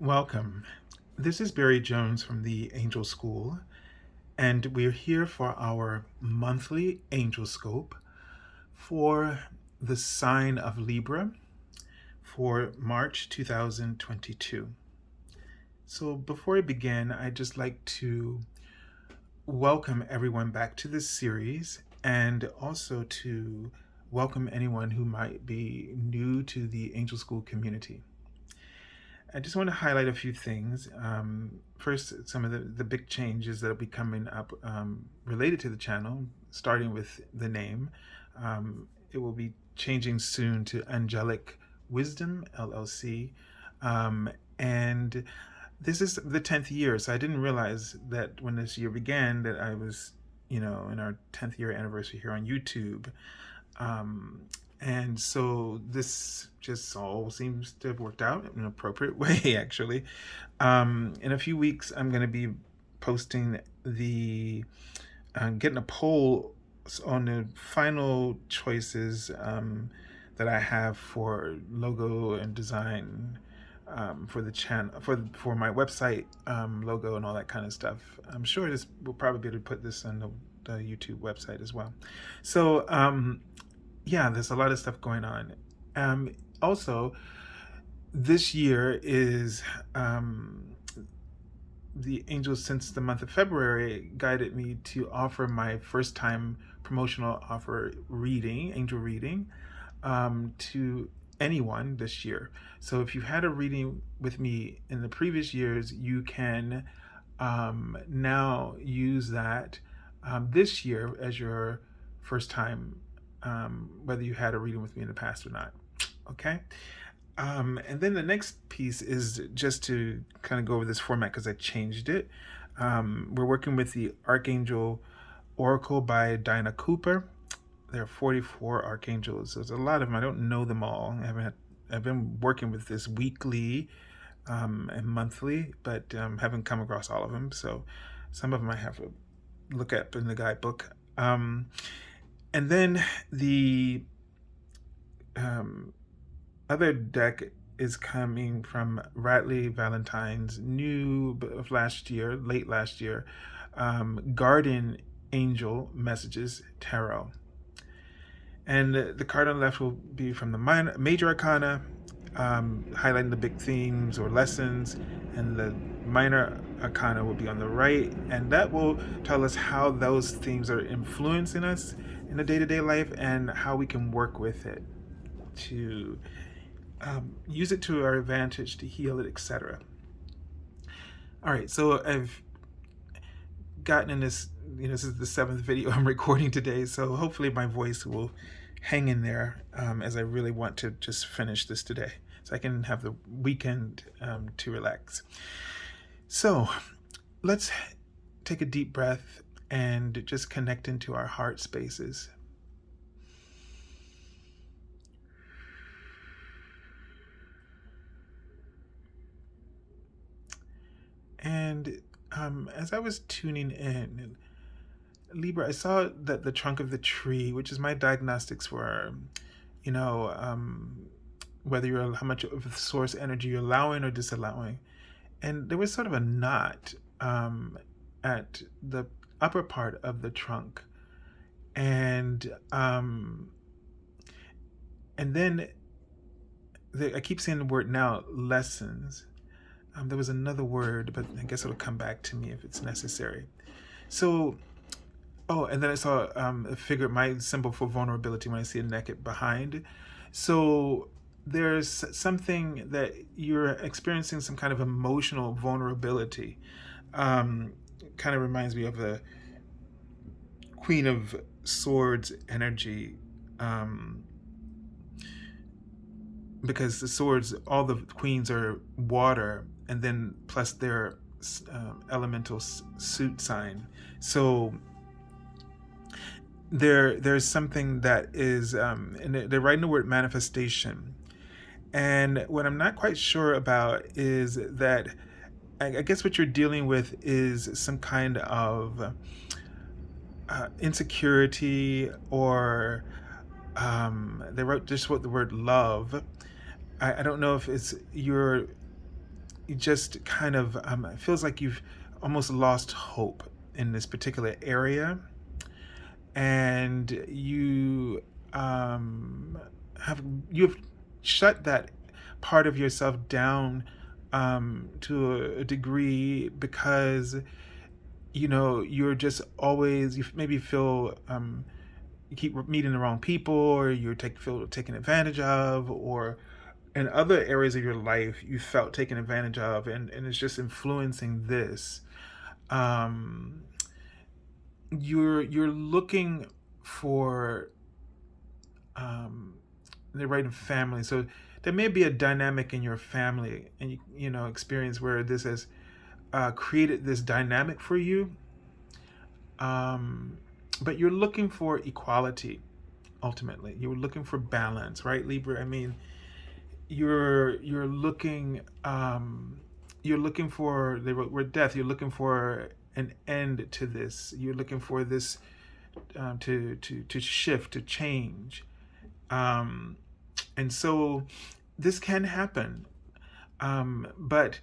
Welcome. This is Barry Jones from the Angel School, and we're here for our monthly Angelscope for the sign of Libra for March 2022. So before I begin, I'd just like to welcome everyone back to this series and also to welcome anyone who might be new to the Angel School community. I just want to highlight a few things. First, some of the big changes that will be coming up related to the channel, starting with the name. It will be changing soon to Angelic Wisdom, LLC. And this is the 10th year, so I didn't realize that when this year began that I was, in our 10th year anniversary here on YouTube. And so this just all seems to have worked out in an appropriate way, actually. In a few weeks, I'm going to be posting getting a poll on the final choices that I have for logo and design for the channel, for my website logo and all that kind of stuff. I'm sure we'll probably be able to put this on the YouTube website as well. So, yeah, there's a lot of stuff going on. Also, this year is the angels, since the month of February, guided me to offer my first time promotional offer reading, angel reading, to anyone this year. So if you've had a reading with me in the previous years, you can now use that this year as your first time, whether you had a reading with me in the past or not. Okay. And then the next piece is just to kind of go over this format because I changed it. We're working with the Archangel Oracle by Dinah Cooper. There are 44 archangels. There's a lot of them. I don't know them all. I've been working with this weekly and monthly, but haven't come across all of them. So some of them I have to look up in the guidebook. And then the other deck is coming from Radleigh Valentine's new of late last year, Guardian Angel Messages Tarot. And the card on the left will be from the Major Arcana, highlighting the big themes or lessons, and the Minor Arcana will be on the right, and that will tell us how those themes are influencing us in the day-to-day life and how we can work with it to use it to our advantage, to heal it, etc. All right, so I've gotten in this, this is the 7th video I'm recording today, so hopefully my voice will hang in there as I really want to just finish this today so I can have the weekend to relax. So let's take a deep breath and just connect into our heart spaces. And as I was tuning in, Libra, I saw that the trunk of the tree, which is my diagnostics for, whether you're how much of the source energy you're allowing or disallowing. And there was sort of a knot at the upper part of the trunk. And then I keep saying the word now, lessons. There was another word, but I guess it'll come back to me if it's necessary. So, and then I saw a figure, my symbol for vulnerability when I see a naked behind. So there's something that you're experiencing, some kind of emotional vulnerability. Kind of reminds me of the Queen of Swords energy. Because the swords, all the queens are water, and then plus their elemental suit sign. So there's something that is, and they're writing the word manifestation. And what I'm not quite sure about is that I guess what you're dealing with is some kind of insecurity, or they wrote just what the word love. I don't know if it's you're just kind of it feels like you've almost lost hope in this particular area, and um, you've shut that part of yourself down to a degree, because you're just always, you maybe feel you keep meeting the wrong people, or feel taken advantage of, or in other areas of your life you felt taken advantage of, and it's just influencing this. um, you're looking for um, the right family. So there may be a dynamic in your family, and experience where this has created this dynamic for you. um, but you're looking for equality. Ultimately, you're looking for balance, right, Libra? I mean, you're looking you're looking for the word death. You're looking for an end to this. You're looking for this to shift, to change. um, and so this can happen, but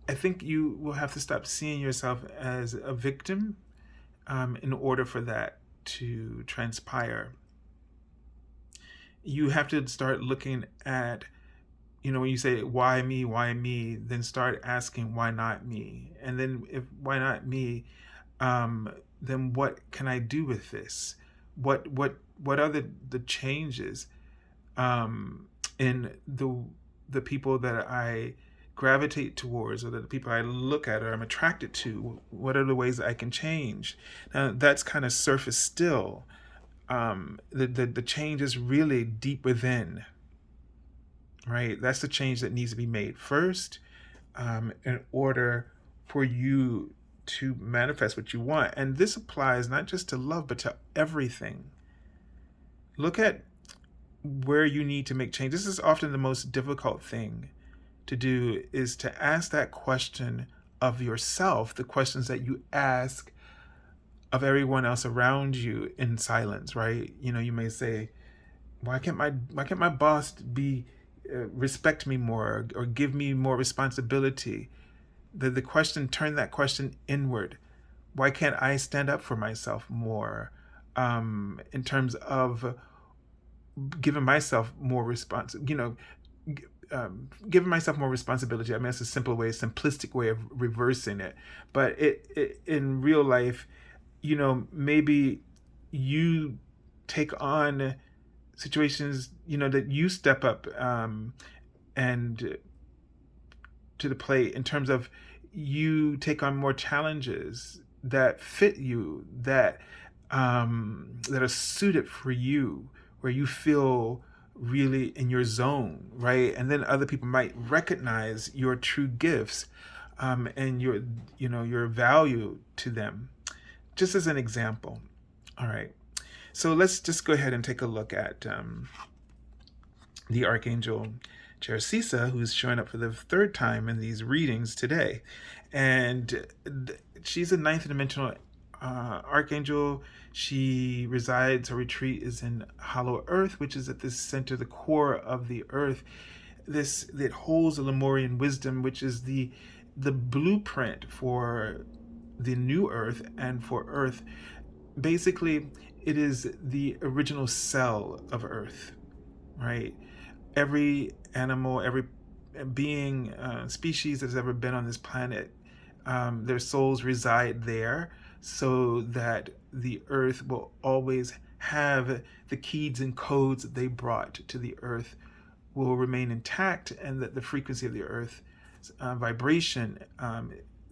I think you will have to stop seeing yourself as a victim in order for that to transpire. You have to start looking at, when you say why me, then start asking why not me, and then if why not me, then what can I do with this? What are the changes in the people that I gravitate towards, or the people I look at or I'm attracted to? What are the ways that I can change? Now that's kind of surface still. The change is really deep within, right? That's the change that needs to be made first, in order for you to manifest what you want. And this applies not just to love, but to everything. Look at where you need to make change. This is often the most difficult thing to do, is to ask that question of yourself, the questions that you ask of everyone else around you in silence, right? You may say, why can't my boss be respect me more, or give me more responsibility? The question, turn that question inward. Why can't I stand up for myself more, in terms of giving myself more giving myself more responsibility? I mean, it's a simplistic way of reversing it. But it in real life, maybe you take on situations, that you step up and to the plate, in terms of you take on more challenges that fit you, that are suited for you, where you feel really in your zone, right? And then other people might recognize your true gifts, and your value to them. Just as an example. All right. So let's just go ahead and take a look at the Archangel Geracissa, who's showing up for the third time in these readings today. And she's a ninth dimensional archangel. She resides, her retreat is in Hollow Earth, which is at the center, the core of the earth. This that holds the Lemurian wisdom, which is the blueprint for the new earth and for earth. Basically, it is the original cell of earth, right? Every animal, every being, species that's ever been on this planet, their souls reside there, so that the earth will always have the keys and codes that they brought to the earth will remain intact, and that the frequency of the earth vibration,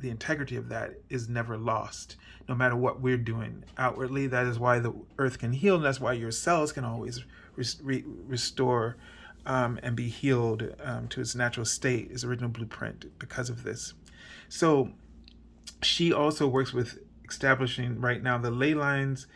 the integrity of that is never lost, no matter what we're doing outwardly. That is why the earth can heal, and that's why your cells can always restore and be healed to its natural state, its original blueprint, because of this. So she also works with establishing right now the ley lines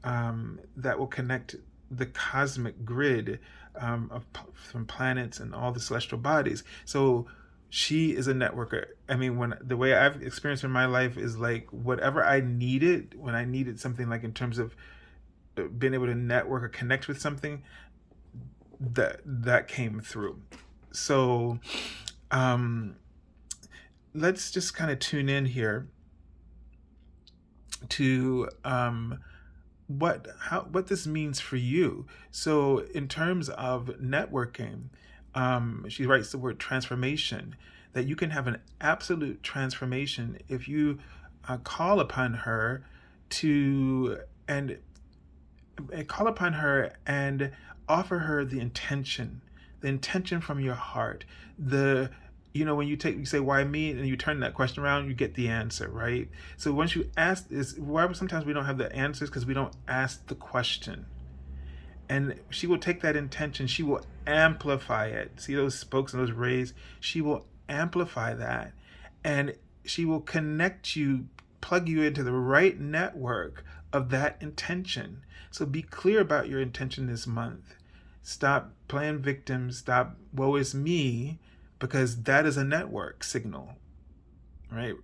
that will connect the cosmic grid from planets and all the celestial bodies. So she is a networker. I mean, when the way I've experienced in my life is like, whatever I needed, when I needed something, like in terms of being able to network or connect with something, that came through. So let's just kind of tune in here to what this means for you. So in terms of networking, she writes the word transformation, that you can have an absolute transformation if you call upon her to and call upon her and offer her the intention from your heart. The when you say why me, and you turn that question around, you get the answer, right? So once you ask, is why sometimes we don't have the answers, because we don't ask the question. And she will take that intention, she will amplify it. See those spokes and those rays? She will amplify that, and she will connect you, plug you into the right network of that intention. So be clear about your intention this month. Stop playing victim, stop woe is me, because that is a network signal, right?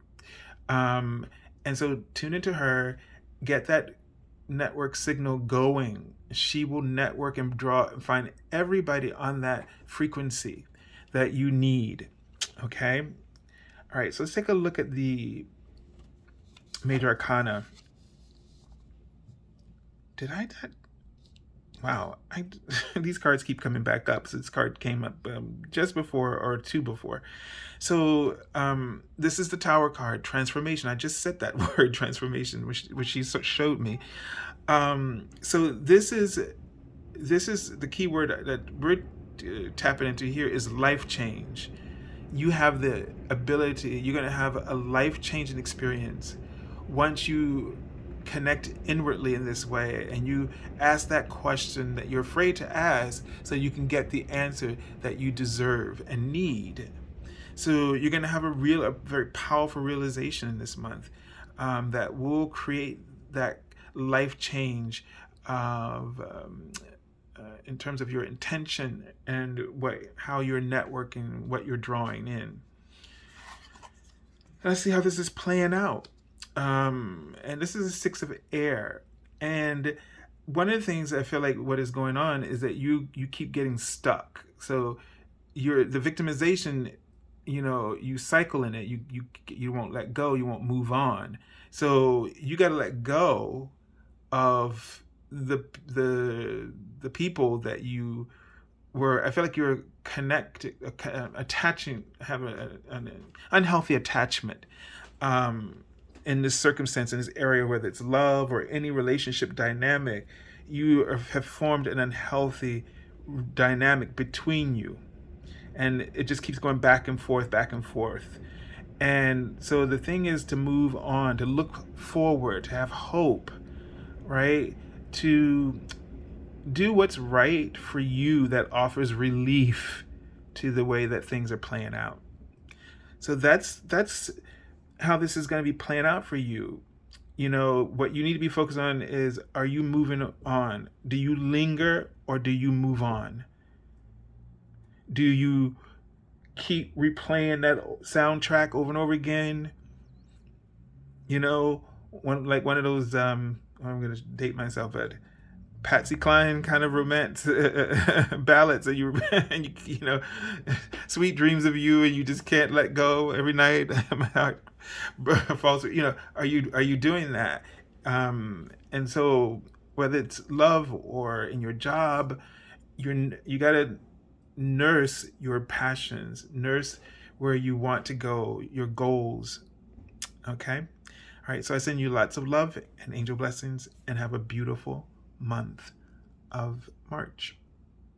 And so tune into her, get that network signal going. She will network and draw and find everybody on that frequency that you need. Okay? All right, so let's take a look at the Major Arcana. Did I? Wow, these cards keep coming back up. So this card came up just before, or two before. So this is the Tower card, transformation. I just said that word, transformation, which she showed me. So this is the key word that we're tapping into here, is life change. You have the ability, you're going to have a life-changing experience once you connect inwardly in this way, and you ask that question that you're afraid to ask, so you can get the answer that you deserve and need. So you're going to have a very powerful realization in this month that will create that life change of in terms of your intention and how you're networking, what you're drawing in. Let's see how this is playing out. And this is a Six of Air. And one of the things I feel like what is going on is that you keep getting stuck. So the victimization, you cycle in it. You won't let go. You won't move on. So you got to let go of the people that you were. I feel like you're connected, attaching, have an unhealthy attachment. In this circumstance, in this area, whether it's love or any relationship dynamic, you have formed an unhealthy dynamic between you. And it just keeps going back and forth, back and forth. And so the thing is to move on, to look forward, to have hope, right? To do what's right for you that offers relief to the way that things are playing out. So that's how this is going to be playing out for you. What you need to be focused on is, are you moving on? Do you linger, or do you move on? Do you keep replaying that soundtrack over and over again? One of those I'm going to date myself at Patsy Cline kind of romance ballads, and you sweet dreams of you, and you just can't let go every night. My heart falls. Are you doing that? And so whether it's love or in your job, you gotta nurse your passions, nurse where you want to go, your goals. Okay. All right. So I send you lots of love and angel blessings, and have a beautiful month of March.